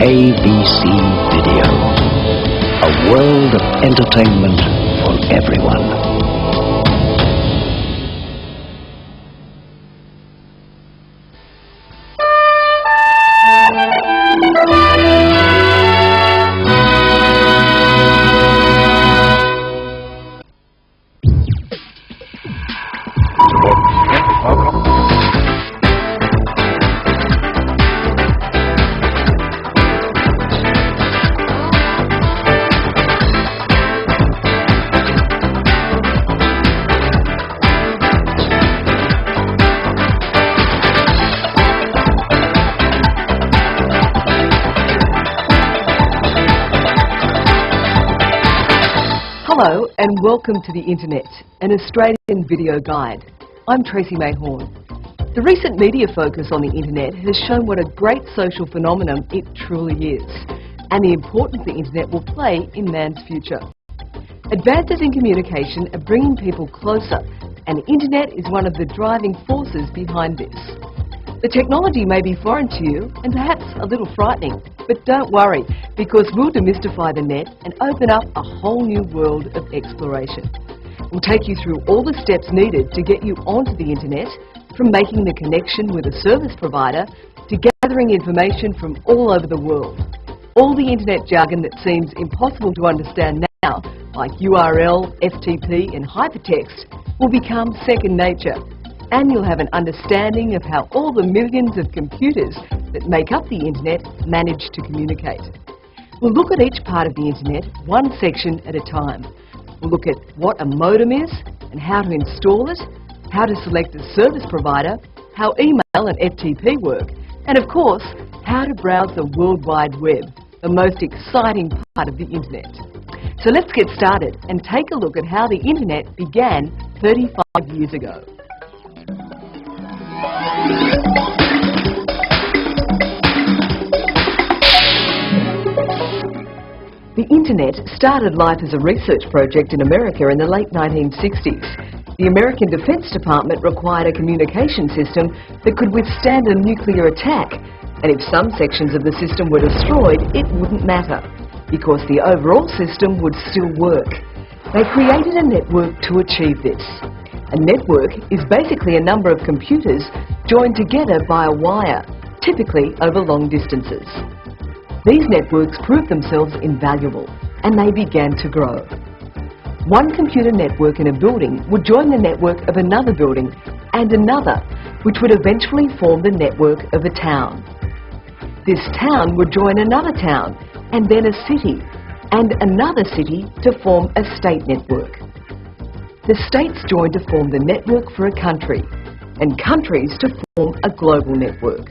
ABC Video. A world of entertainment for everyone. Hello and welcome to the Internet, an Australian video guide. I'm Tracy Mayhorn. The recent media focus on the Internet has shown what a great social phenomenon it truly is, and the importance the Internet will play in man's future. Advances in communication are bringing people closer, and the Internet is one of the driving forces behind this. The technology may be foreign to you and perhaps a little frightening, but don't worry, because we'll demystify the net and open up a whole new world of exploration. We'll take you through all the steps needed to get you onto the Internet, from making the connection with a service provider to gathering information from all over the world. All the Internet jargon that seems impossible to understand now, like URL, FTP and hypertext, will become second nature. And you'll have an understanding of how all the millions of computers that make up the Internet manage to communicate. We'll look at each part of the Internet, one section at a time. We'll look at what a modem is and how to install it, how to select a service provider, how email and FTP work, and of course, how to browse the World Wide Web, the most exciting part of the Internet. So let's get started and take a look at how the Internet began 35 years ago. The Internet started life as a research project in America in the late 1960s. The American Defense Department required a communication system that could withstand a nuclear attack, and if some sections of the system were destroyed, it wouldn't matter, because the overall system would still work. They created a network to achieve this. A network is basically a number of computers joined together by a wire, typically over long distances. These networks proved themselves invaluable, and they began to grow. One computer network in a building would join the network of another building and another, which would eventually form the network of a town. This town would join another town, and then a city, and another city to form a state network. The states joined to form the network for a country, and countries to form a global network.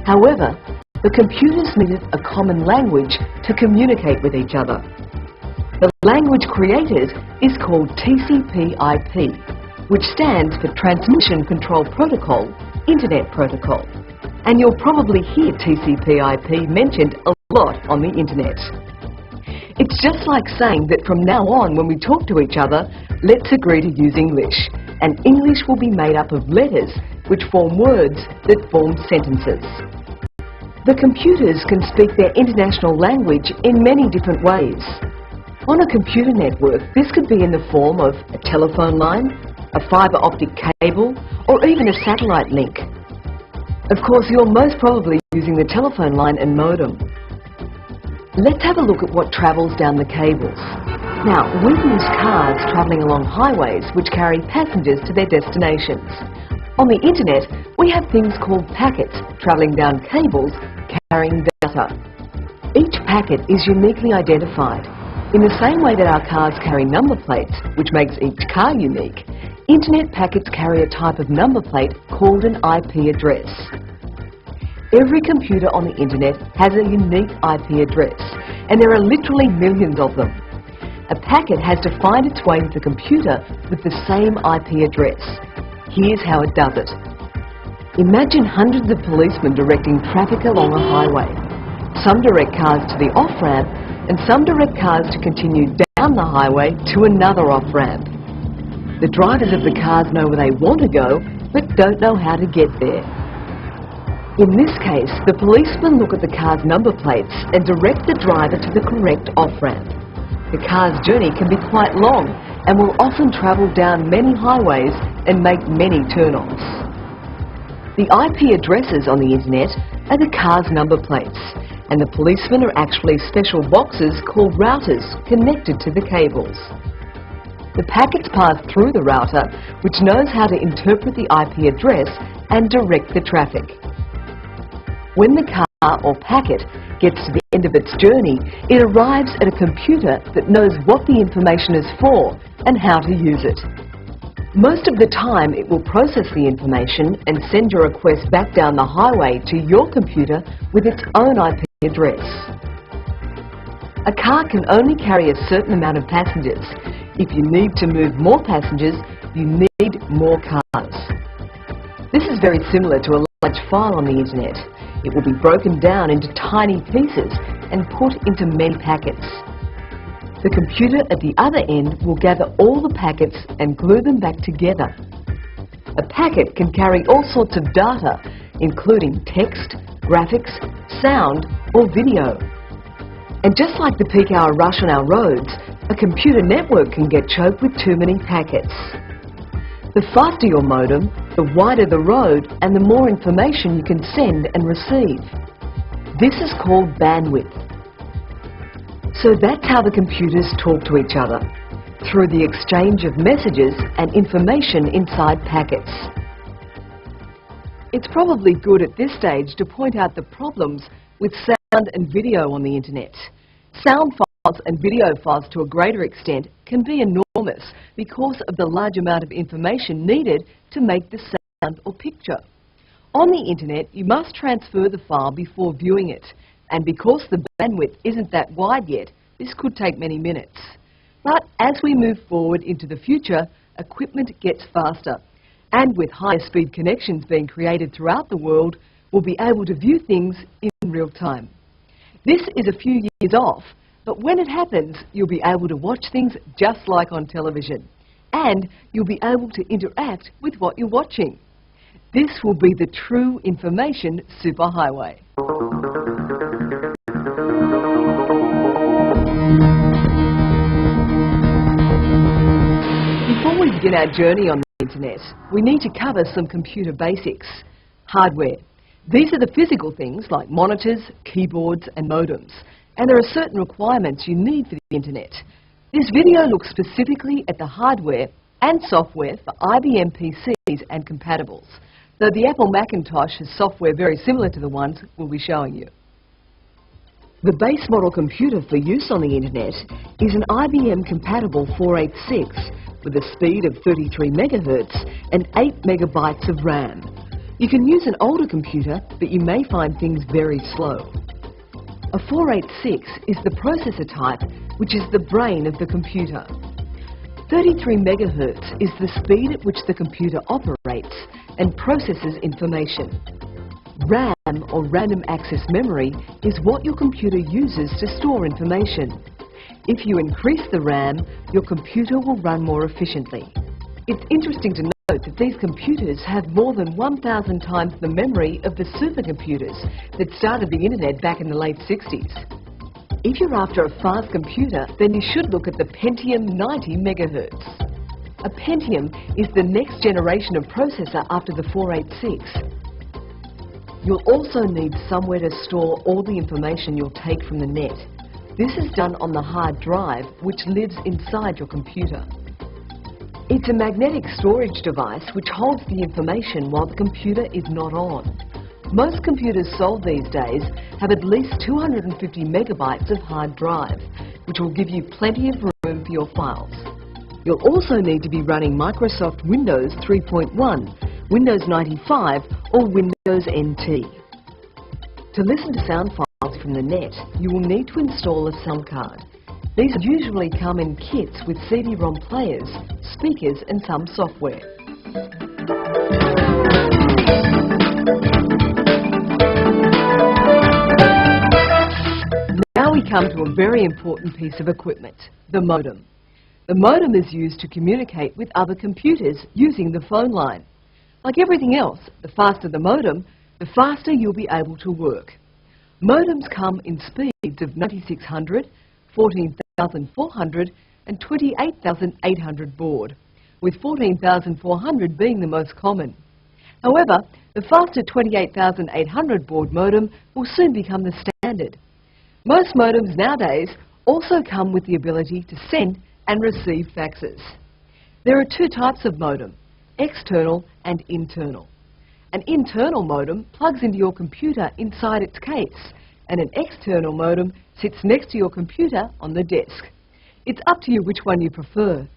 However, the computers needed a common language to communicate with each other. The language created is called TCP/IP, which stands for Transmission Control Protocol, Internet Protocol. And you'll probably hear TCP/IP mentioned a lot on the Internet. It's just like saying that from now on, when we talk to each other, let's agree to use English. And English will be made up of letters, which form words that form sentences. The computers can speak their international language in many different ways. On a computer network, this could be in the form of a telephone line, a fibre optic cable, or even a satellite link. Of course, you're most probably using the telephone line and modem. Let's have a look at what travels down the cables. Now, we use cars travelling along highways which carry passengers to their destinations. On the Internet, we have things called packets travelling down cables carrying data. Each packet is uniquely identified. In the same way that our cars carry number plates, which makes each car unique, Internet packets carry a type of number plate called an IP address. Every computer on the Internet has a unique IP address, and there are literally millions of them. A packet has to find its way to the computer with the same IP address. Here's how it does it. Imagine hundreds of policemen directing traffic along a highway. Some direct cars to the off-ramp, and some direct cars to continue down the highway to another off-ramp. The drivers of the cars know where they want to go, but don't know how to get there. In this case, the policemen look at the car's number plates and direct the driver to the correct off-ramp. The car's journey can be quite long and will often travel down many highways and make many turn-offs. The IP addresses on the internet are the car's number plates, and the policemen are actually special boxes called routers connected to the cables. The packets pass through the router, which knows how to interpret the IP address and direct the traffic. When the car or packet gets to the end of its journey, it arrives at a computer that knows what the information is for and how to use it. Most of the time it will process the information and send your request back down the highway to your computer with its own IP address. A car can only carry a certain amount of passengers. If you need to move more passengers, you need more cars. This is very similar to a large file on the internet. It will be broken down into tiny pieces and put into many packets. The computer at the other end will gather all the packets and glue them back together. A packet can carry all sorts of data, including text, graphics, sound, or video. And just like the peak hour rush on our roads, a computer network can get choked with too many packets. The faster your modem, the wider the road and the more information you can send and receive. This is called bandwidth. So that's how the computers talk to each other, through the exchange of messages and information inside packets. It's probably good at this stage to point out the problems with sound and video on the internet. Sound files and video files to a greater extent can be enormous because of the large amount of information needed to make the sound or picture. On the internet, you must transfer the file before viewing it, and because the bandwidth isn't that wide yet, this could take many minutes. But as we move forward into the future, equipment gets faster, and with higher speed connections being created throughout the world, we'll be able to view things in real time. This is a few years off, but when it happens, you'll be able to watch things just like on television, and you'll be able to interact with what you're watching. This will be the true information superhighway. Before we begin our journey on the internet, we need to cover some computer basics. Hardware. These are the physical things like monitors, keyboards and modems. And there are certain requirements you need for the internet. This video looks specifically at the hardware and software for IBM PCs and compatibles, though the Apple Macintosh has software very similar to the ones we'll be showing you. The base model computer for use on the internet is an IBM compatible 486 with a speed of 33 MHz and 8 megabytes of RAM. You can use an older computer, but you may find things very slow. A 486 is the processor type, which is the brain of the computer. 33 MHz is the speed at which the computer operates and processes information. RAM, or random access memory, is what your computer uses to store information. If you increase the RAM, your computer will run more efficiently. It's interesting to note that these computers have more than 1,000 times the memory of the supercomputers that started the internet back in the late 60s. If you're after a fast computer, then you should look at the Pentium 90 MHz. A Pentium is the next generation of processor after the 486. You'll also need somewhere to store all the information you'll take from the net. This is done on the hard drive, which lives inside your computer. It's a magnetic storage device which holds the information while the computer is not on. Most computers sold these days have at least 250 megabytes of hard drive, which will give you plenty of room for your files. You'll also need to be running Microsoft Windows 3.1, Windows 95 or Windows NT. To listen to sound files from the net, you will need to install a sound card. These usually come in kits with CD-ROM players, speakers and some software. Now we come to a very important piece of equipment, the modem. The modem is used to communicate with other computers using the phone line. Like everything else, the faster the modem, the faster you'll be able to work. Modems come in speeds of 9600, 14400 and 28800 baud, with 14400 being the most common. However, the faster 28800 baud modem will soon become the standard. Most modems nowadays also come with the ability to send and receive faxes. There are two types of modem, external and internal. An internal modem plugs into your computer inside its case, and an external modem sits next to your computer on the desk. It's up to you which one you prefer.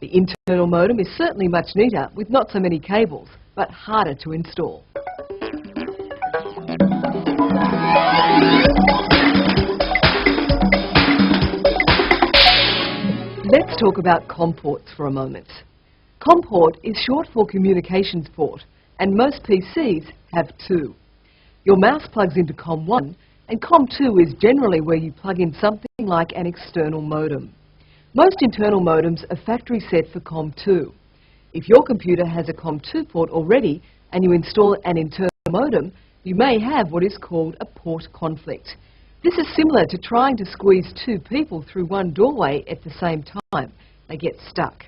The internal modem is certainly much neater with not so many cables, but harder to install. Let's talk about COM ports for a moment. COM port is short for communications port, and most PCs have two. Your mouse plugs into COM1, and COM2 is generally where you plug in something like an external modem. Most internal modems are factory set for COM2. If your computer has a COM2 port already and you install an internal modem, you may have what is called a port conflict. This is similar to trying to squeeze two people through one doorway at the same time. They get stuck.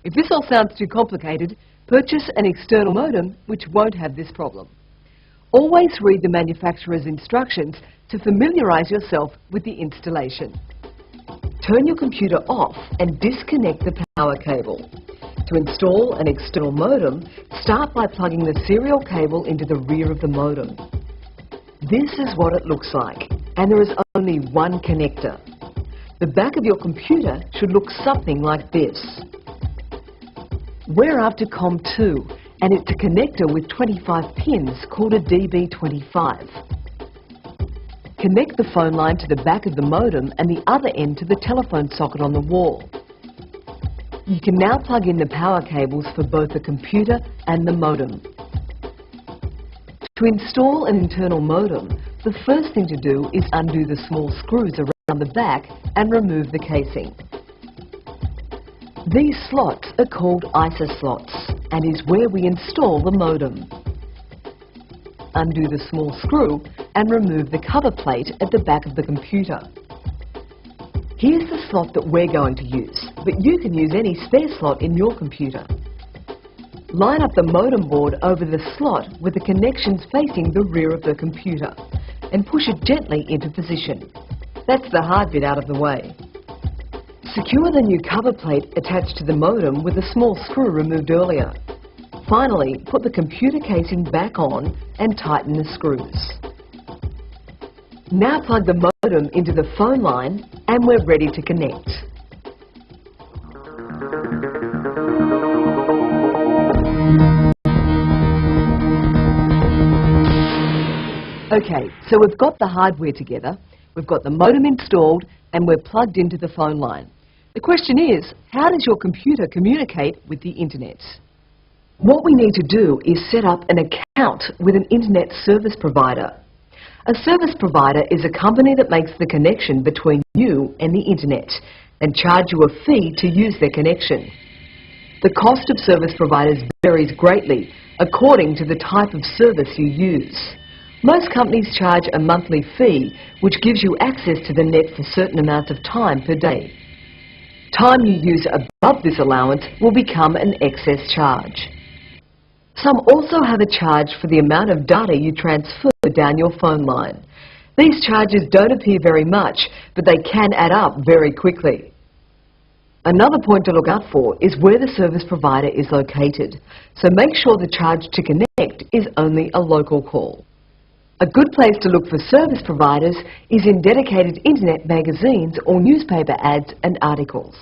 If this all sounds too complicated, purchase an external modem which won't have this problem. Always read the manufacturer's instructions to familiarise yourself with the installation. Turn your computer off and disconnect the power cable. To install an external modem, start by plugging the serial cable into the rear of the modem. This is what it looks like, and there is only one connector. The back of your computer should look something like this. We're after COM2, and it's a connector with 25 pins called a DB25. Connect the phone line to the back of the modem and the other end to the telephone socket on the wall. You can now plug in the power cables for both the computer and the modem. To install an internal modem, the first thing to do is undo the small screws around the back and remove the casing. These slots are called ISA slots and is where we install the modem. Undo the small screw and remove the cover plate at the back of the computer. Here's the slot that we're going to use, but you can use any spare slot in your computer. Line up the modem board over the slot with the connections facing the rear of the computer and push it gently into position. That's the hard bit out of the way. Secure the new cover plate attached to the modem with a small screw removed earlier. Finally, put the computer casing back on and tighten the screws. Now plug the modem into the phone line and we're ready to connect. Okay, so we've got the hardware together, we've got the modem installed and we're plugged into the phone line. The question is, how does your computer communicate with the internet? What we need to do is set up an account with an internet service provider. A service provider is a company that makes the connection between you and the internet and charge you a fee to use their connection. The cost of service providers varies greatly according to the type of service you use. Most companies charge a monthly fee which gives you access to the net for certain amounts of time per day. Time you use above this allowance will become an excess charge. Some also have a charge for the amount of data you transfer down your phone line. These charges don't appear very much, but they can add up very quickly. Another point to look out for is where the service provider is located, so make sure the charge to connect is only a local call. A good place to look for service providers is in dedicated internet magazines or newspaper ads and articles.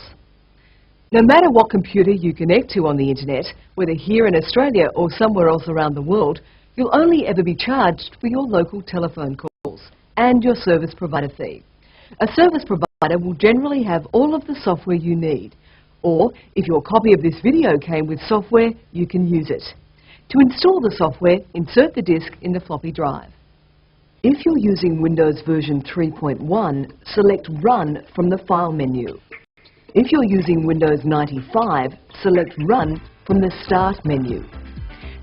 No matter what computer you connect to on the internet, whether here in Australia or somewhere else around the world, you'll only ever be charged for your local telephone calls and your service provider fee. A service provider will generally have all of the software you need, or if your copy of this video came with software, you can use it. To install the software, insert the disk in the floppy drive. If you're using Windows version 3.1, select Run from the File menu. If you're using Windows 95, select Run from the Start menu.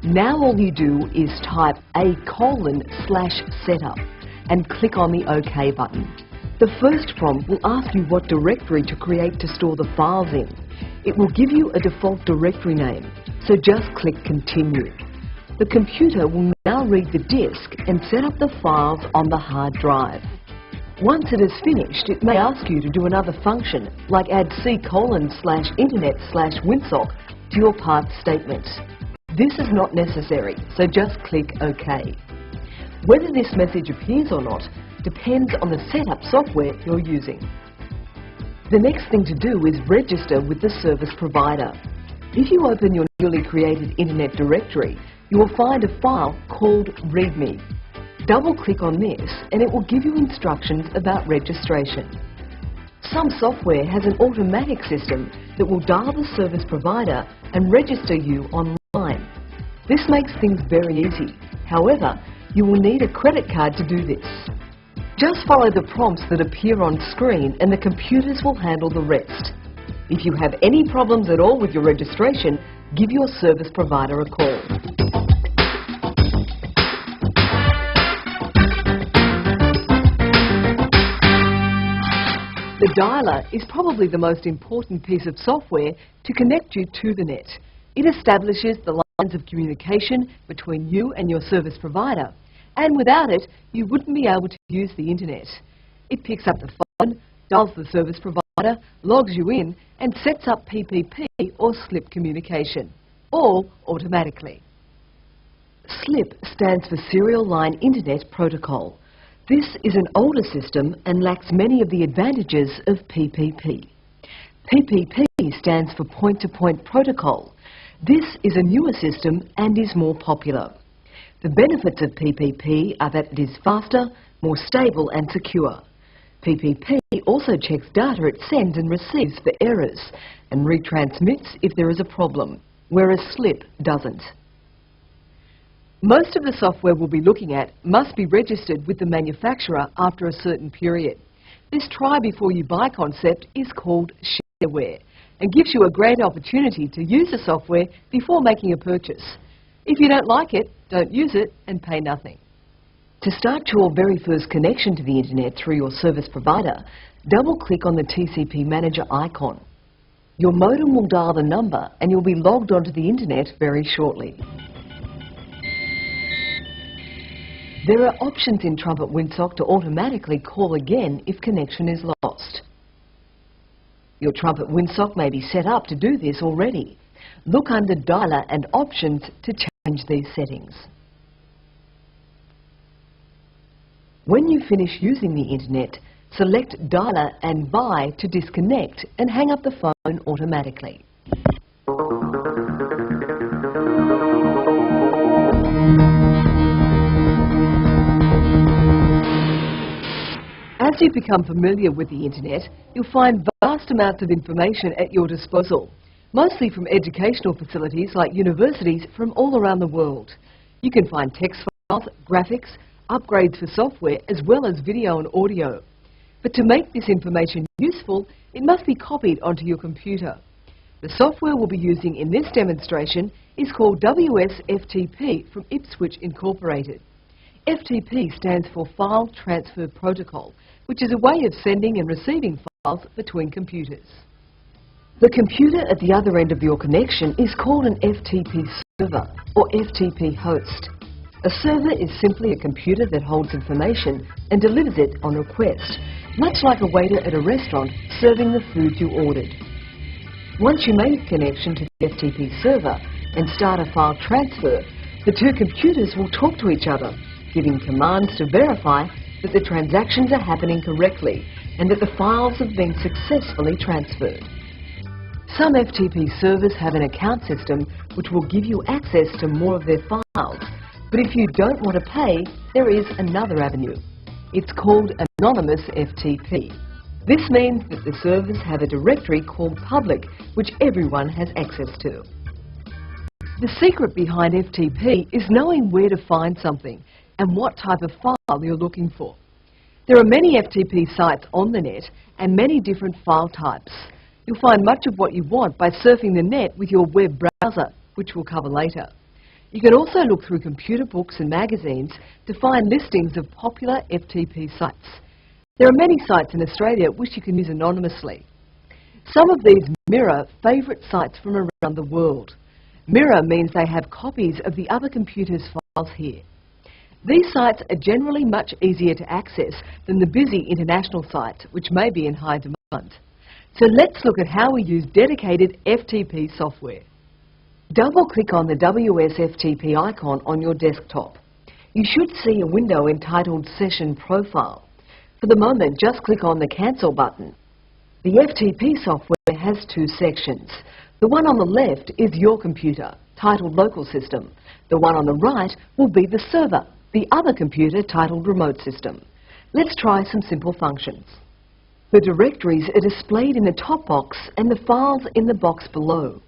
Now all you do is type a:/setup and click on the OK button. The first prompt will ask you what directory to create to store the files in. It will give you a default directory name, so just click Continue. The computer will now read the disk and set up the files on the hard drive. Once it is finished, it may ask you to do another function, like add C:/internet/winsock to your path statement. This is not necessary, so just click OK. Whether this message appears or not depends on the setup software you're using. The next thing to do is register with the service provider. If you open your newly created Internet directory, you will find a file called README. Double-click on this and it will give you instructions about registration. Some software has an automatic system that will dial the service provider and register you online. This makes things very easy. However, you will need a credit card to do this. Just follow the prompts that appear on screen and the computers will handle the rest. If you have any problems at all with your registration, give your service provider a call. The dialer is probably the most important piece of software to connect you to the net. It establishes the lines of communication between you and your service provider, and without it, you wouldn't be able to use the internet. It picks up the phone, dials the service provider, logs you in, and sets up PPP or SLIP communication, all automatically. SLIP stands for Serial Line Internet Protocol. This is an older system and lacks many of the advantages of PPP. PPP stands for Point-to-Point Protocol. This is a newer system and is more popular. The benefits of PPP are that it is faster, more stable and secure. PPP also checks data it sends and receives for errors and retransmits if there is a problem, whereas SLIP doesn't. Most of the software we'll be looking at must be registered with the manufacturer after a certain period. This try-before-you-buy concept is called shareware and gives you a great opportunity to use the software before making a purchase. If you don't like it, don't use it and pay nothing. To start your very first connection to the internet through your service provider, double-click on the TCP Manager icon. Your modem will dial the number and you'll be logged onto the internet very shortly. There are options in Trumpet Winsock to automatically call again if connection is lost. Your Trumpet Winsock may be set up to do this already. Look under Dialer and Options to change these settings. When you finish using the internet, select Dialer and Buy to disconnect and hang up the phone automatically. As you become familiar with the internet, you'll find vast amounts of information at your disposal, mostly from educational facilities like universities from all around the world. You can find text files, graphics, upgrades for software, as well as video and audio. But to make this information useful, it must be copied onto your computer. The software we'll be using in this demonstration is called WSFTP from Ipswich Incorporated. FTP stands for File Transfer Protocol, which is a way of sending and receiving files between computers. The computer at the other end of your connection is called an FTP server or FTP host. A server is simply a computer that holds information and delivers it on request, much like a waiter at a restaurant serving the food you ordered. Once you make a connection to the FTP server and start a file transfer, the two computers will talk to each other, giving commands to verify that the transactions are happening correctly and that the files have been successfully transferred. Some FTP servers have an account system which will give you access to more of their files, but if you don't want to pay, there is another avenue. It's called Anonymous FTP. This means that the servers have a directory called Public, which everyone has access to. The secret behind FTP is knowing where to find something and what type of file you're looking for. There are many FTP sites on the net and many different file types. You'll find much of what you want by surfing the net with your web browser, which we'll cover later. You can also look through computer books and magazines to find listings of popular FTP sites. There are many sites in Australia which you can use anonymously. Some of these mirror favourite sites from around the world. Mirror means they have copies of the other computer's files here. These sites are generally much easier to access than the busy international sites, which may be in high demand. So let's look at how we use dedicated FTP software. Double-click on the WSFTP icon on your desktop. You should see a window entitled Session Profile. For the moment, just click on the Cancel button. The FTP software has two sections. The one on the left is your computer, titled Local System. The one on the right will be the server, the other computer titled Remote System. Let's try some simple functions. The directories are displayed in the top box and the files in the box below.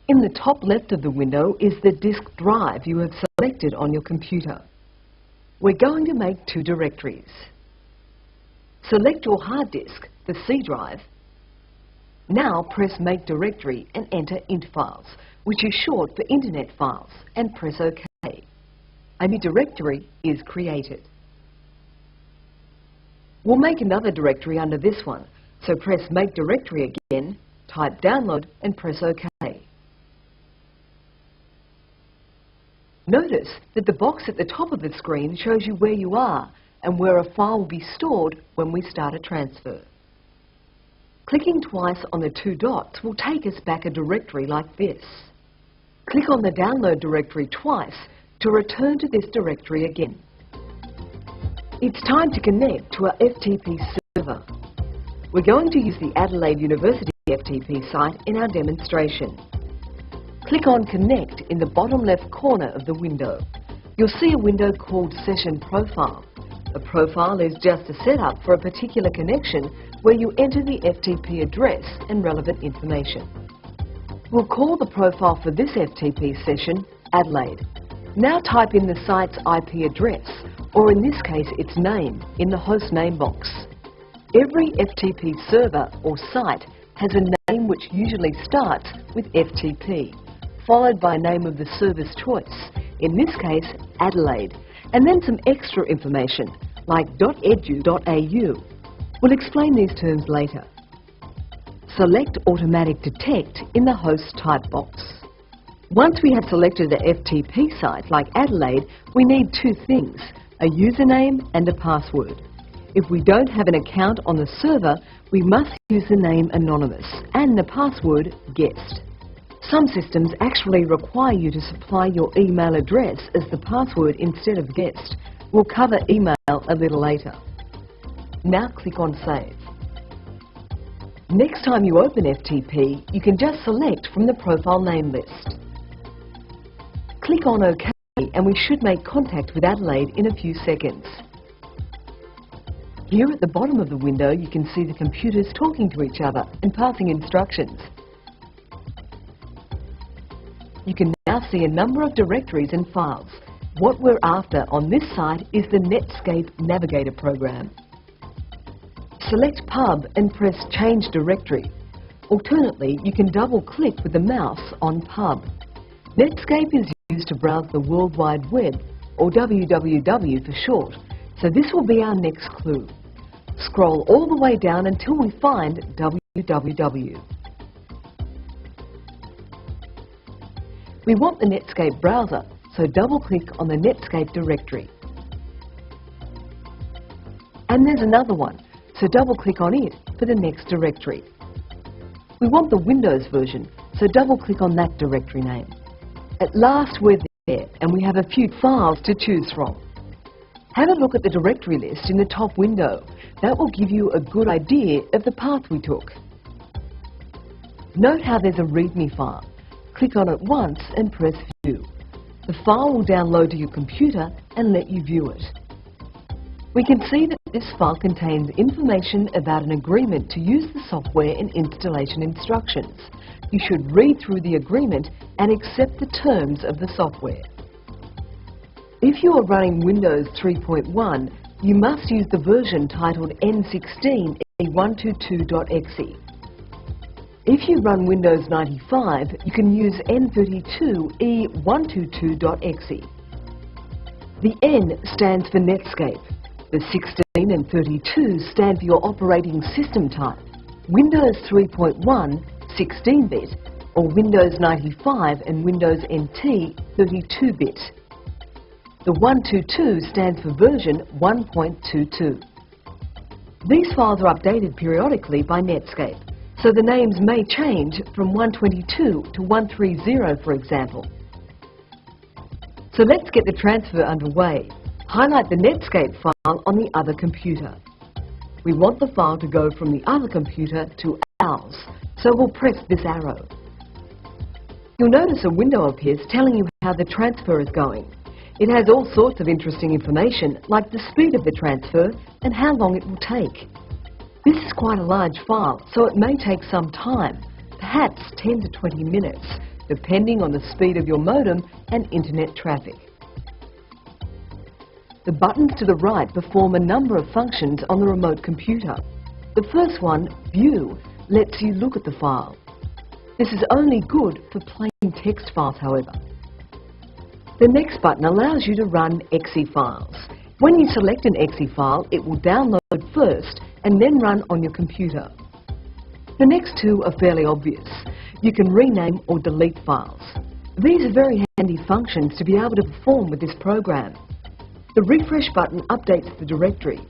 In the top left of the window is the disk drive you have selected on your computer. We're going to make two directories. Select your hard disk, the C drive. Now press Make Directory and enter INT files, which is short for Internet Files, and press OK. A new directory is created. We'll make another directory under this one, so press Make Directory again, type Download and press OK. Notice that the box at the top of the screen shows you where you are and where a file will be stored when we start a transfer. Clicking twice on the two dots will take us back a directory like this. Click on the download directory twice to return to this directory again. It's time to connect to our FTP server. We're going to use the Adelaide University FTP site in our demonstration. Click on Connect in the bottom left corner of the window. You'll see a window called Session Profile. A profile is just a setup for a particular connection where you enter the FTP address and relevant information. We'll call the profile for this FTP session Adelaide. Now type in the site's IP address, or in this case its name, in the host name box. Every FTP server or site has a name which usually starts with FTP, followed by a name of the server's choice, in this case Adelaide, and then some extra information like .edu.au. We'll explain these terms later. Select Automatic Detect in the host type box. Once we have selected the FTP site like Adelaide, we need two things, a username and a password. If we don't have an account on the server, we must use the name anonymous and the password guest. Some systems actually require you to supply your email address as the password instead of guest. We'll cover email a little later. Now click on Save. Next time you open FTP, you can just select from the profile name list. Click on OK and we should make contact with Adelaide in a few seconds. Here at the bottom of the window you can see the computers talking to each other and passing instructions. You can now see a number of directories and files. What we're after on this site is the Netscape Navigator program. Select Pub and press Change Directory. Alternately, you can double-click with the mouse on Pub. Netscape is used to browse the World Wide Web, or www for short, so this will be our next clue. Scroll all the way down until we find www. We want the Netscape browser, so double-click on the Netscape directory. And there's another one, so double-click on it for the next directory. We want the Windows version, so double-click on that directory name. At last we're there, and we have a few files to choose from. Have a look at the directory list in the top window. That will give you a good idea of the path we took. Note how there's a README file. Click on it once and press View. The file will download to your computer and let you view it. We can see that this file contains information about an agreement to use the software and installation instructions. You should read through the agreement and accept the terms of the software. If you are running Windows 3.1, you must use the version titled N16E122.exe. If you run Windows 95, you can use N32E122.exe. The N stands for Netscape. The 16 and 32 stand for your operating system type. Windows 3.1, 16-bit, or Windows 95 and Windows NT, 32-bit. The 122 stands for version 1.22. These files are updated periodically by Netscape, so the names may change from 122 to 130, for example. So let's get the transfer underway. Highlight the Netscape file on the other computer. We want the file to go from the other computer to ours, so we'll press this arrow. You'll notice a window appears telling you how the transfer is going. It has all sorts of interesting information, like the speed of the transfer and how long it will take. This is quite a large file, so it may take some time, perhaps 10 to 20 minutes, depending on the speed of your modem and internet traffic. The buttons to the right perform a number of functions on the remote computer. The first one, View, lets you look at the file. This is only good for plain text files, however. The next button allows you to run exe files. When you select an exe file, it will download first and then run on your computer. The next two are fairly obvious. You can rename or delete files. These are very handy functions to be able to perform with this program. The refresh button updates the directory.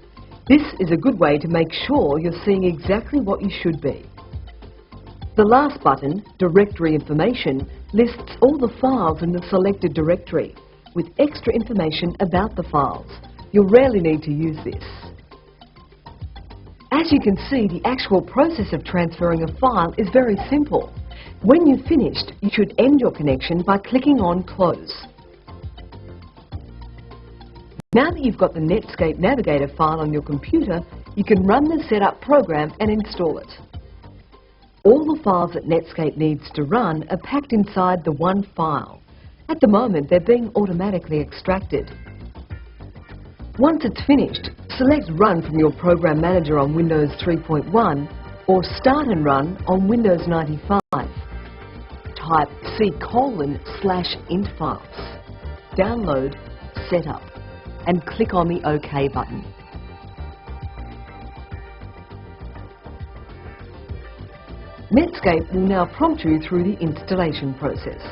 This is a good way to make sure you're seeing exactly what you should be. The last button, Directory Information, lists all the files in the selected directory, with extra information about the files. You'll rarely need to use this. As you can see, the actual process of transferring a file is very simple. When you've finished, you should end your connection by clicking on Close. Now that you've got the Netscape Navigator file on your computer, you can run the setup program and install it. All the files that Netscape needs to run are packed inside the one file. At the moment, they're being automatically extracted. Once it's finished, select Run from your Program Manager on Windows 3.1 or Start and Run on Windows 95. Type C:/int files. Download, Setup, and click on the OK button. Netscape will now prompt you through the installation process.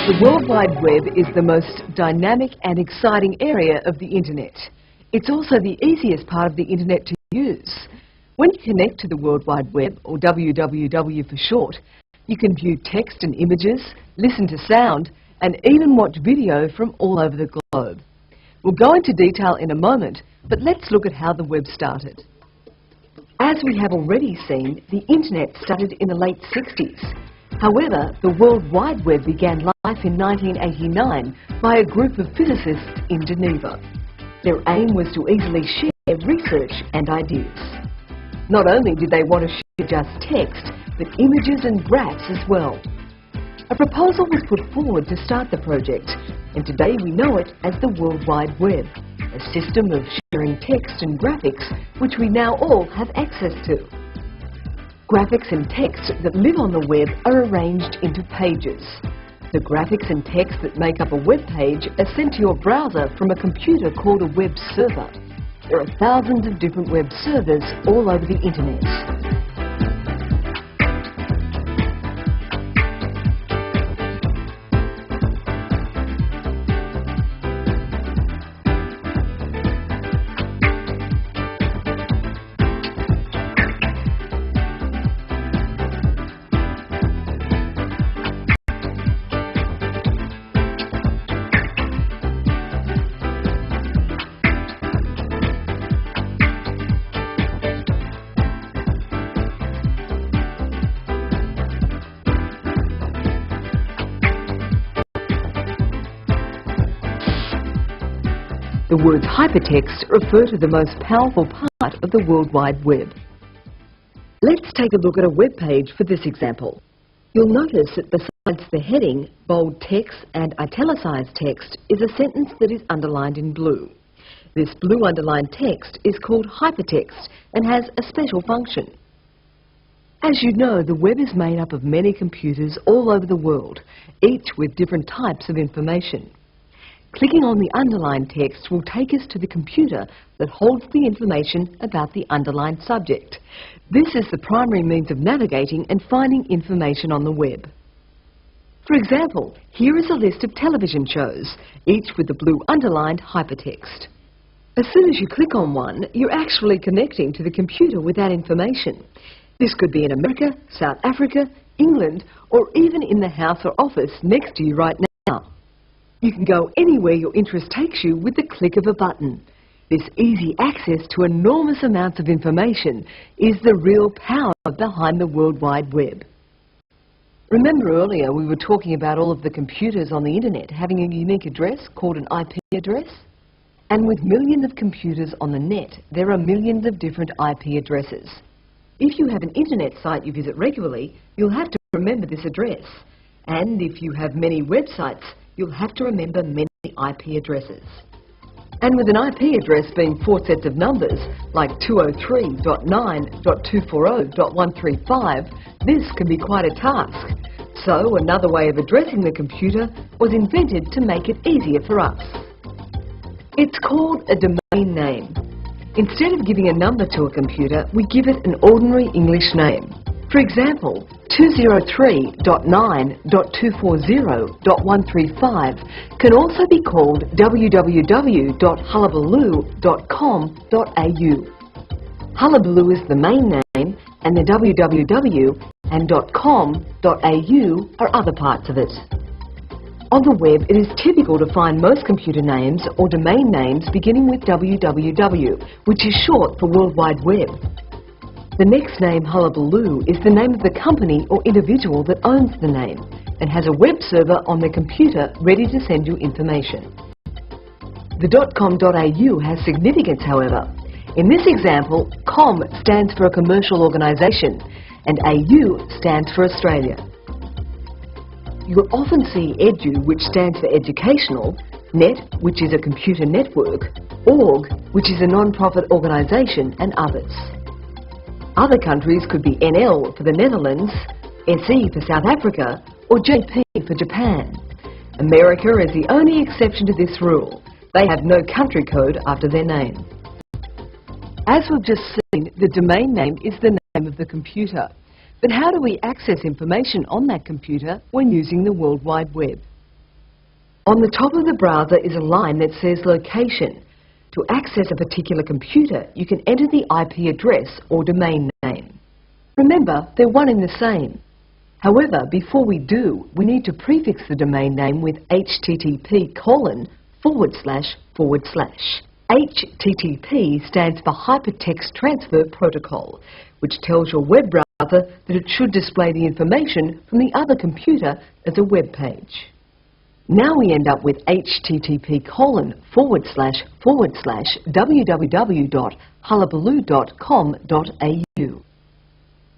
The World Wide Web is the most dynamic and exciting area of the Internet. It's also the easiest part of the Internet to use. When you connect to the World Wide Web, or www for short, you can view text and images, listen to sound, and even watch video from all over the globe. We'll go into detail in a moment, but let's look at how the web started. As we have already seen, the Internet started in the late 60s. However, the World Wide Web began life in 1989 by a group of physicists in Geneva. Their aim was to easily share research and ideas. Not only did they want to share just text, but images and graphs as well. A proposal was put forward to start the project, and today we know it as the World Wide Web, a system of sharing text and graphics which we now all have access to. Graphics and text that live on the web are arranged into pages. The graphics and text that make up a web page are sent to your browser from a computer called a web server. There are thousands of different web servers all over the Internet. The words hypertext refer to the most powerful part of the World Wide Web. Let's take a look at a web page for this example. You'll notice that besides the heading, bold text and italicized text is a sentence that is underlined in blue. This blue underlined text is called hypertext and has a special function. As you know, the web is made up of many computers all over the world, each with different types of information. Clicking on the underlined text will take us to the computer that holds the information about the underlined subject. This is the primary means of navigating and finding information on the web. For example, here is a list of television shows, each with the blue underlined hypertext. As soon as you click on one, you're actually connecting to the computer with that information. This could be in America, South Africa, England, or even in the house or office next to you right now. You can go anywhere your interest takes you with the click of a button. This easy access to enormous amounts of information is the real power behind the World Wide Web. Remember earlier we were talking about all of the computers on the internet having a unique address called an IP address? And with millions of computers on the net, there are millions of different IP addresses. If you have an internet site you visit regularly, you'll have to remember this address. And if you have many websites, you'll have to remember many IP addresses. And with an IP address being 4 sets of numbers, like 203.9.240.135, this can be quite a task. So another way of addressing the computer was invented to make it easier for us. It's called a domain name. Instead of giving a number to a computer, we give it an ordinary English name. For example, 203.9.240.135 can also be called www.hullabaloo.com.au. Hullabaloo is the main name, and the www and .com.au are other parts of it. On the web, it is typical to find most computer names or domain names beginning with www, which is short for World Wide Web. The next name, Hullabaloo, is the name of the company or individual that owns the name and has a web server on their computer ready to send you information. The .com.au has significance, however. In this example, COM stands for a commercial organisation and AU stands for Australia. You will often see EDU, which stands for educational, NET, which is a computer network, ORG, which is a non-profit organisation, and others. Other countries could be NL for the Netherlands, SE for South Africa, or JP for Japan. America is the only exception to this rule. They have no country code after their name. As we've just seen, the domain name is the name of the computer. But how do we access information on that computer when using the World Wide Web? On the top of the browser is a line that says location. To access a particular computer, you can enter the IP address or domain name. Remember, they're one and the same. However, before we do, we need to prefix the domain name with http://. HTTP stands for Hypertext Transfer Protocol, which tells your web browser that it should display the information from the other computer as a web page. Now we end up with http://www.hullabaloo.com.au.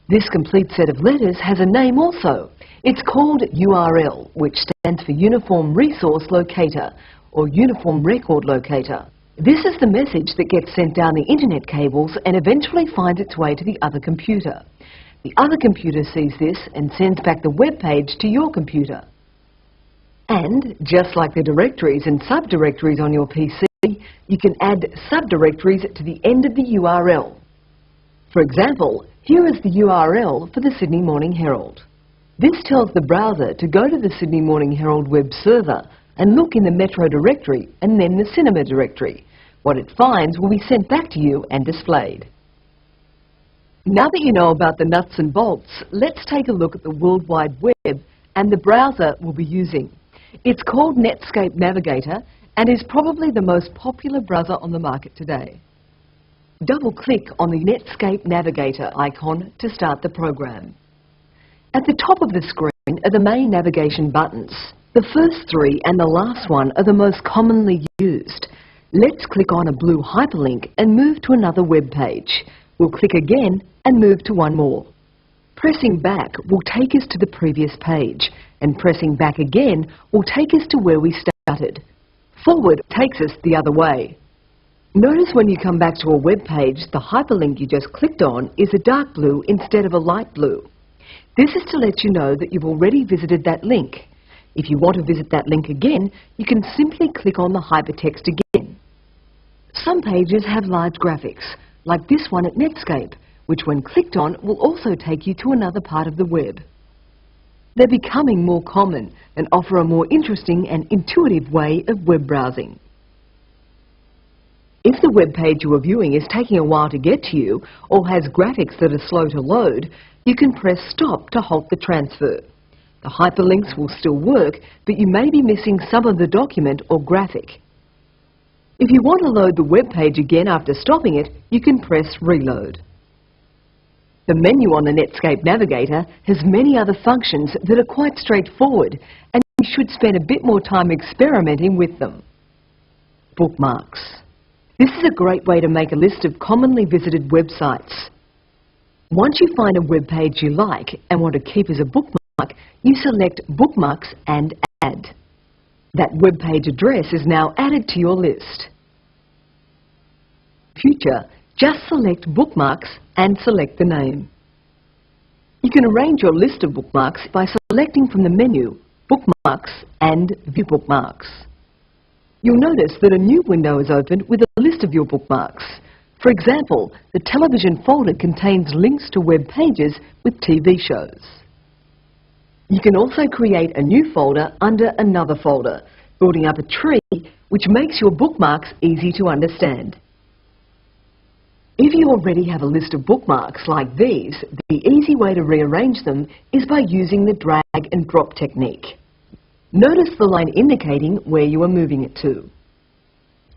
This complete set of letters has a name also. It's called URL, which stands for Uniform Resource Locator or Uniform Record Locator. This is the message that gets sent down the internet cables and eventually finds its way to the other computer. The other computer sees this and sends back the web page to your computer. And, just like the directories and subdirectories on your PC, you can add subdirectories to the end of the URL. For example, here is the URL for the Sydney Morning Herald. This tells the browser to go to the Sydney Morning Herald web server and look in the Metro directory and then the Cinema directory. What it finds will be sent back to you and displayed. Now that you know about the nuts and bolts, let's take a look at the World Wide Web and the browser we'll be using. It's called Netscape Navigator and is probably the most popular browser on the market today. Double-click on the Netscape Navigator icon to start the program. At the top of the screen are the main navigation buttons. The first three and the last one are the most commonly used. Let's click on a blue hyperlink and move to another web page. We'll click again and move to one more. Pressing back will take us to the previous page, and pressing back again will take us to where we started. Forward takes us the other way. Notice when you come back to a web page, the hyperlink you just clicked on is a dark blue instead of a light blue. This is to let you know that you've already visited that link. If you want to visit that link again, you can simply click on the hypertext again. Some pages have large graphics, like this one at Netscape, which when clicked on will also take you to another part of the web. They're becoming more common and offer a more interesting and intuitive way of web browsing. If the web page you are viewing is taking a while to get to you or has graphics that are slow to load, you can press stop to halt the transfer. The hyperlinks will still work, but you may be missing some of the document or graphic. If you want to load the web page again after stopping it, you can press reload. The menu on the Netscape Navigator has many other functions that are quite straightforward, and you should spend a bit more time experimenting with them. Bookmarks. This is a great way to make a list of commonly visited websites. Once you find a web page you like and want to keep as a bookmark, you select Bookmarks and Add. That web page address is now added to your list. Future, just select Bookmarks and select the name. You can arrange your list of bookmarks by selecting from the menu Bookmarks and View Bookmarks. You'll notice that a new window is opened with a list of your bookmarks. For example, the television folder contains links to web pages with TV shows. You can also create a new folder under another folder, building up a tree which makes your bookmarks easy to understand. If you already have a list of bookmarks like these, the easy way to rearrange them is by using the drag and drop technique. Notice the line indicating where you are moving it to.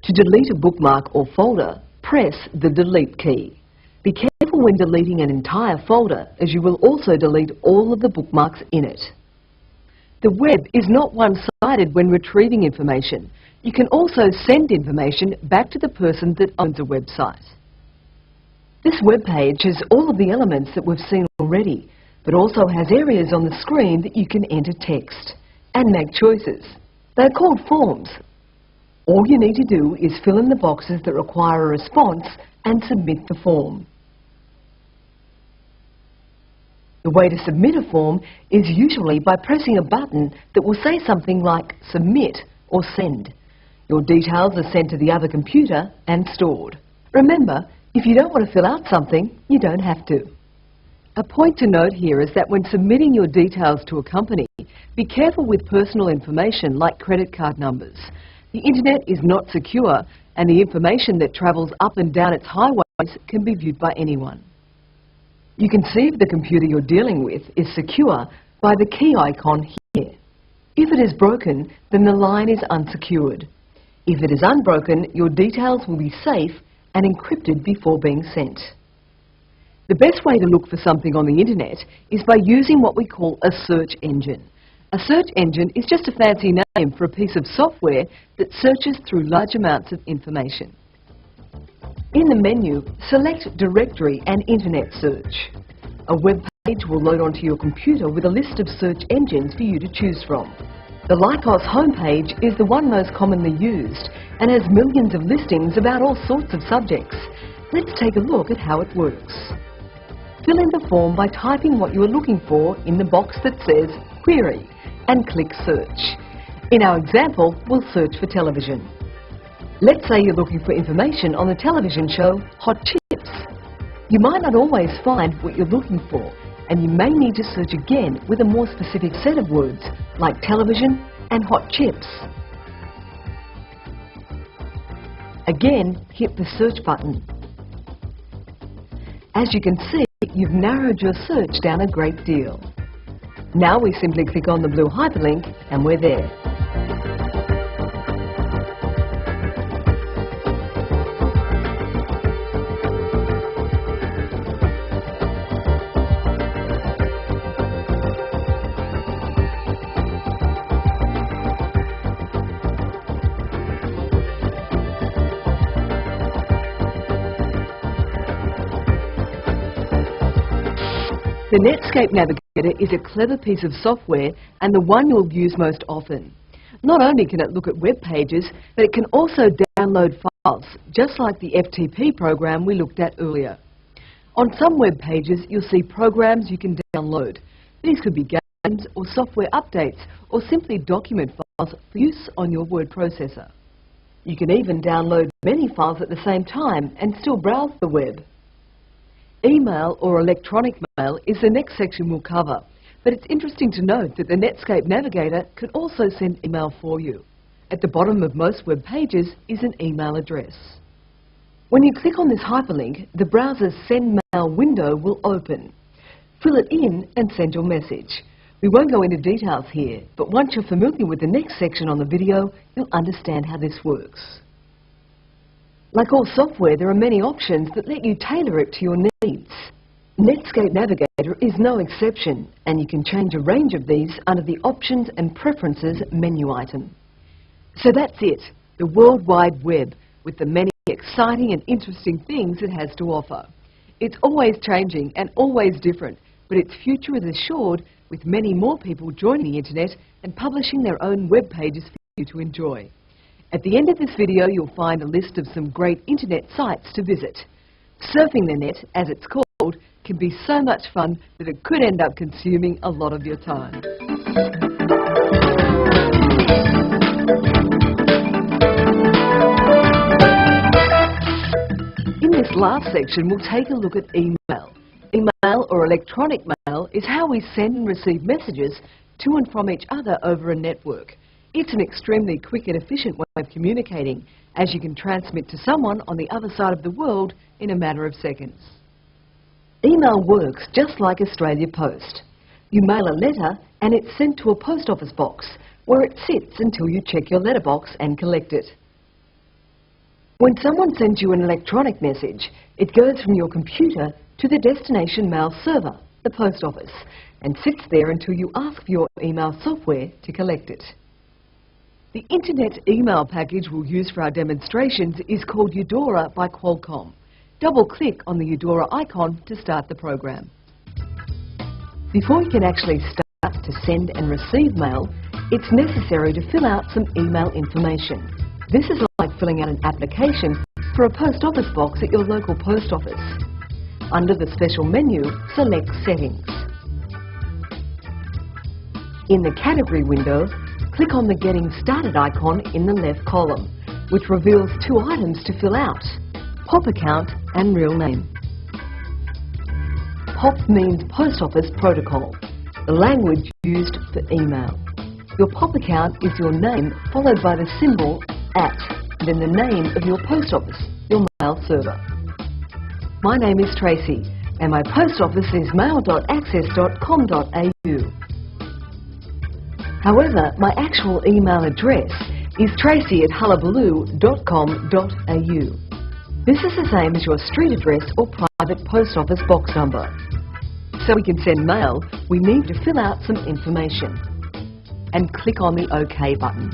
To delete a bookmark or folder, press the Delete key. Be careful when deleting an entire folder, as you will also delete all of the bookmarks in it. The web is not one-sided when retrieving information. You can also send information back to the person that owns a website. This web page has all of the elements that we've seen already, but also has areas on the screen that you can enter text and make choices. They're called forms. All you need to do is fill in the boxes that require a response and submit the form. The way to submit a form is usually by pressing a button that will say something like Submit or Send. Your details are sent to the other computer and stored. Remember, if you don't want to fill out something, you don't have to. A point to note here is that when submitting your details to a company, be careful with personal information like credit card numbers. The internet is not secure, and the information that travels up and down its highways can be viewed by anyone. You can see if the computer you're dealing with is secure by the key icon here. If it is broken, then the line is unsecured. If it is unbroken, your details will be safe and encrypted before being sent. The best way to look for something on the internet is by using what we call a search engine. A search engine is just a fancy name for a piece of software that searches through large amounts of information. In the menu, select Directory and Internet Search. A web page will load onto your computer with a list of search engines for you to choose from. The Lycos homepage is the one most commonly used and has millions of listings about all sorts of subjects. Let's take a look at how it works. Fill in the form by typing what you are looking for in the box that says Query and click Search. In our example, we'll search for television. Let's say you're looking for information on the television show Hot Chips. You might not always find what you're looking for, and you may need to search again with a more specific set of words like television and hot chips. Again, hit the search button. As you can see, you've narrowed your search down a great deal. Now we simply click on the blue hyperlink and we're there. The Netscape Navigator is a clever piece of software and the one you'll use most often. Not only can it look at web pages, but it can also download files, just like the FTP program we looked at earlier. On some web pages, you'll see programs you can download. These could be games or software updates, or simply document files for use on your word processor. You can even download many files at the same time and still browse the web. Email or electronic mail is the next section we'll cover, but it's interesting to note that the Netscape Navigator can also send email for you. At the bottom of most web pages is an email address. When you click on this hyperlink, the browser's Send Mail window will open. Fill it in and send your message. We won't go into details here, but once you're familiar with the next section on the video, you'll understand how this works. Like all software, there are many options that let you tailor it to your needs. Netscape Navigator is no exception, and you can change a range of these under the Options and Preferences menu item. So that's it, the World Wide Web, with the many exciting and interesting things it has to offer. It's always changing and always different, but its future is assured with many more people joining the internet and publishing their own web pages for you to enjoy. At the end of this video, you'll find a list of some great internet sites to visit. Surfing the net, as it's called, can be so much fun that it could end up consuming a lot of your time. In this last section, we'll take a look at email. Email or electronic mail is how we send and receive messages to and from each other over a network. It's an extremely quick and efficient way of communicating, as you can transmit to someone on the other side of the world in a matter of seconds. Email works just like Australia Post. You mail a letter and it's sent to a post office box, where it sits until you check your letterbox and collect it. When someone sends you an electronic message, it goes from your computer to the destination mail server, the post office, and sits there until you ask for your email software to collect it. The Internet email package we'll use for our demonstrations is called Eudora by Qualcomm. Double-click on the Eudora icon to start the program. Before you can actually start to send and receive mail, it's necessary to fill out some email information. This is like filling out an application for a post office box at your local post office. Under the special menu, select Settings. In the Category window, click on the Getting Started icon in the left column, which reveals two items to fill out: POP account and real name. POP means Post Office Protocol, the language used for email. Your POP account is your name followed by the symbol @ then the name of your post office, your mail server. My name is Tracy and my post office is mail.access.com.au. However, my actual email address is tracy@hullabaloo.com.au. This is the same as your street address or private post office box number. So we can send mail, we need to fill out some information and click on the OK button.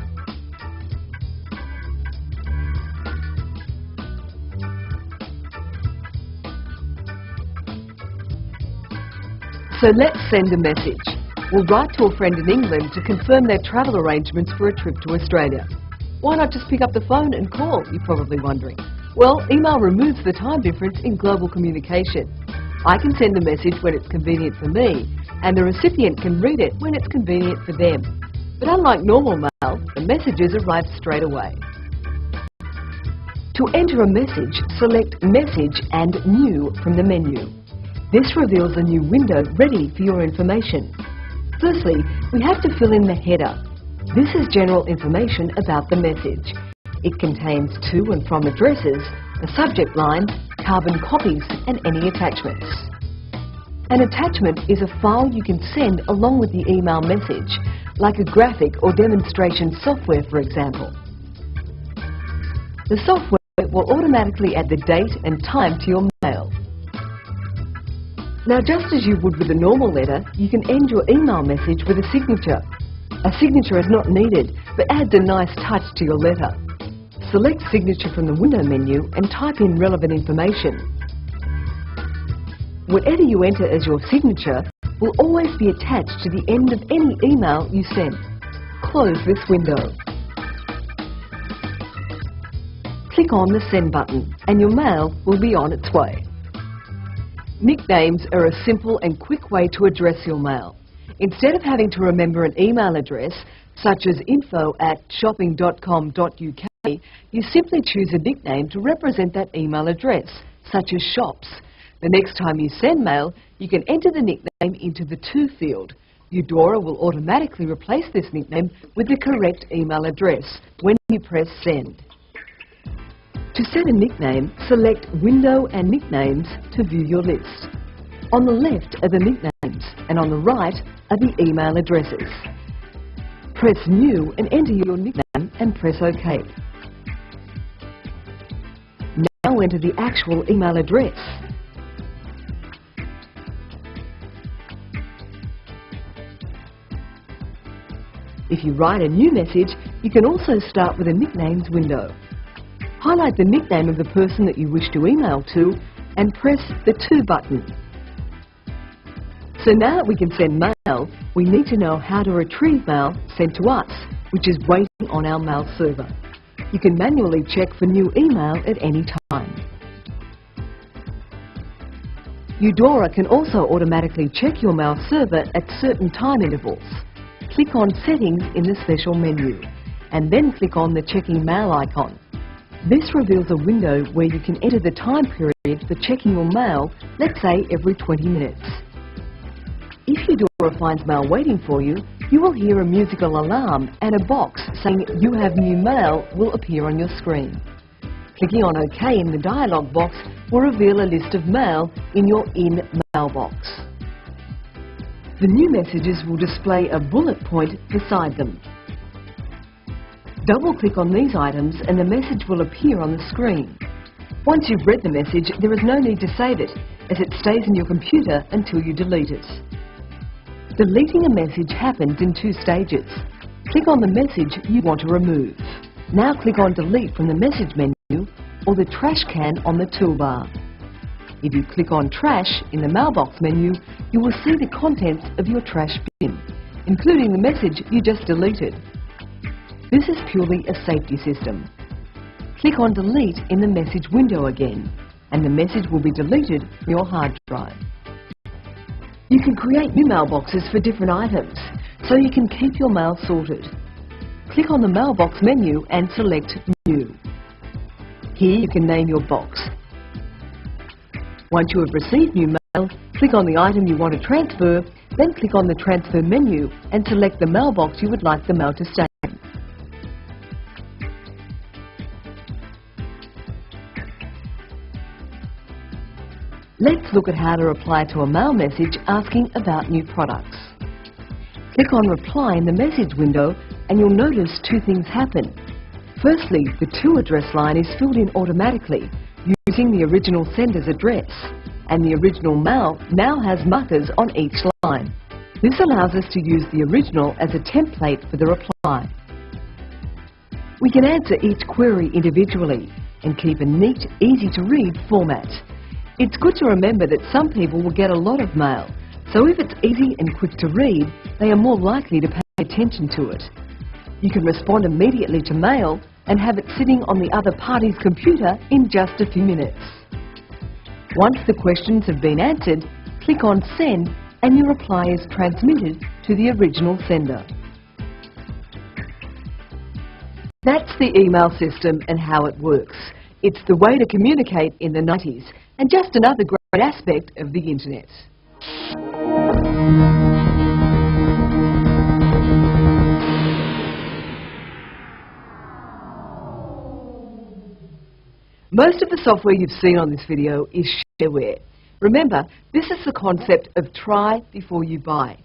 So let's send a message. We'll write to a friend in England to confirm their travel arrangements for a trip to Australia. Why not just pick up the phone and call, you're probably wondering. Well, email removes the time difference in global communication. I can send a message when it's convenient for me, and the recipient can read it when it's convenient for them. But unlike normal mail, the messages arrive straight away. To enter a message, select Message and New from the menu. This reveals a new window ready for your information. Firstly, we have to fill in the header. This is general information about the message. It contains to and from addresses, a subject line, carbon copies and any attachments. An attachment is a file you can send along with the email message, like a graphic or demonstration software, for example. The software will automatically add the date and time to your mail. Now, just as you would with a normal letter, you can end your email message with a signature. A signature is not needed, but adds a nice touch to your letter. Select Signature from the window menu and type in relevant information. Whatever you enter as your signature will always be attached to the end of any email you send. Close this window. Click on the Send button and your mail will be on its way. Nicknames are a simple and quick way to address your mail. Instead of having to remember an email address, such as info@shopping.com.uk, you simply choose a nickname to represent that email address, such as shops. The next time you send mail, you can enter the nickname into the To field. Eudora will automatically replace this nickname with the correct email address when you press Send. To set a nickname, select Window and Nicknames to view your list. On the left are the nicknames and on the right are the email addresses. Press New and enter your nickname and press OK. Now enter the actual email address. If you write a new message, you can also start with a Nicknames window. Highlight the nickname of the person that you wish to email to and press the To button. So now that we can send mail, we need to know how to retrieve mail sent to us, which is waiting on our mail server. You can manually check for new email at any time. Eudora can also automatically check your mail server at certain time intervals. Click on Settings in the special menu and then click on the Checking Mail icon. This reveals a window where you can enter the time period for checking your mail, let's say every 20 minutes. If Eudora finds mail waiting for you, you will hear a musical alarm and a box saying you have new mail will appear on your screen. Clicking on OK in the dialog box will reveal a list of mail in your In mailbox. The new messages will display a bullet point beside them. Double-click on these items and the message will appear on the screen. Once you've read the message, there is no need to save it, as it stays in your computer until you delete it. Deleting a message happens in two stages. Click on the message you want to remove. Now click on Delete from the message menu or the trash can on the toolbar. If you click on Trash in the mailbox menu, you will see the contents of your trash bin, including the message you just deleted. This is purely a safety system. Click on Delete in the message window again, and the message will be deleted from your hard drive. You can create new mailboxes for different items, so you can keep your mail sorted. Click on the mailbox menu and select New. Here you can name your box. Once you have received new mail, click on the item you want to transfer, then click on the Transfer menu and select the mailbox you would like the mail to stay in. Let's look at how to reply to a mail message asking about new products. Click on Reply in the message window and you'll notice two things happen. Firstly, the To address line is filled in automatically using the original sender's address, and the original mail now has markers on each line. This allows us to use the original as a template for the reply. We can answer each query individually and keep a neat, easy-to-read format. It's good to remember that some people will get a lot of mail, so if it's easy and quick to read, they are more likely to pay attention to it. You can respond immediately to mail and have it sitting on the other party's computer in just a few minutes. Once the questions have been answered, click on Send and your reply is transmitted to the original sender. That's the email system and how it works. It's the way to communicate in the 90s and just another great aspect of the internet. Most of the software you've seen on this video is shareware. Remember, this is the concept of try before you buy.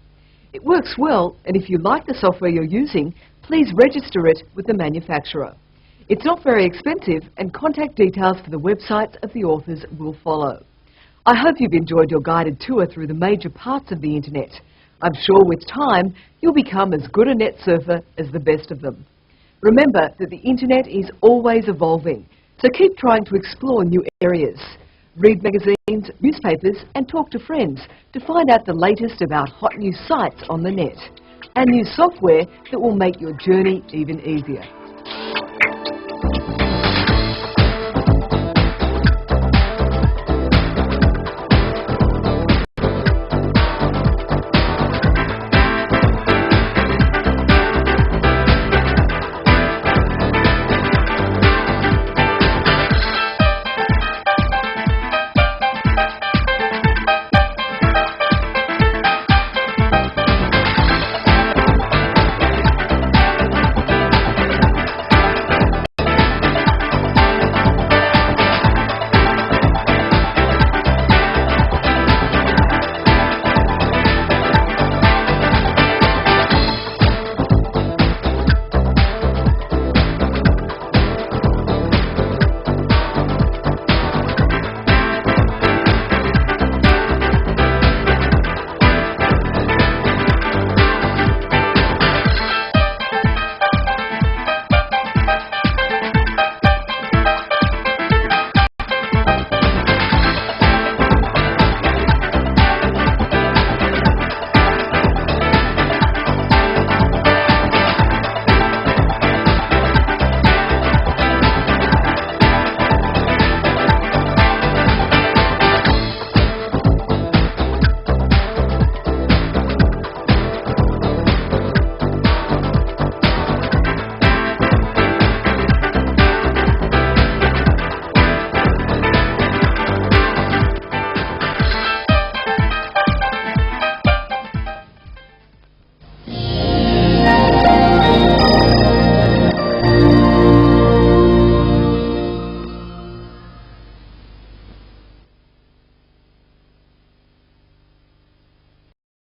It works well, and if you like the software you're using, please register it with the manufacturer. It's not very expensive, and contact details for the websites of the authors will follow. I hope you've enjoyed your guided tour through the major parts of the internet. I'm sure with time, you'll become as good a net surfer as the best of them. Remember that the internet is always evolving, so keep trying to explore new areas. Read magazines, magazines, newspapers and talk to friends to find out the latest about hot new sites on the net and new software that will make your journey even easier.